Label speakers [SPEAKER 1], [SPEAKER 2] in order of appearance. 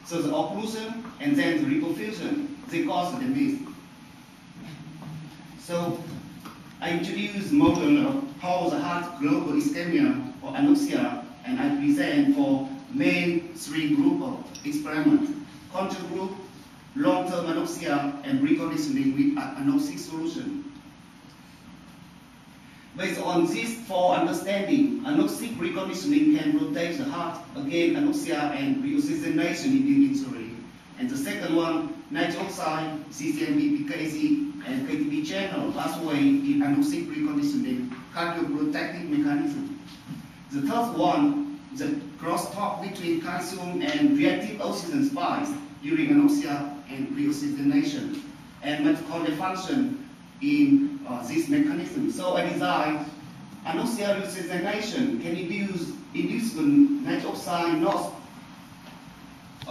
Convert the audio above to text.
[SPEAKER 1] So the occlusion and then the reperfusion, they cause the miss. So I introduce model of how the heart global ischemia or anoxia, and I present for main three group of experiment: control group, long-term anoxia, and reconditioning with anoxic solution. Based on these four understanding, anoxic reconditioning can protect the heart against anoxia and reoxygenation in injury. And the second one, nitric oxide, CCMP, PKZ, and KTP channel pathway in anoxic reconditioning cardioprotective mechanism. The third one, the crosstalk between calcium and reactive oxygen spikes during anoxia and reoxygenation, and mitochondrial function in this mechanism. So I designed anoxia reoxygenation can induce nitric oxide not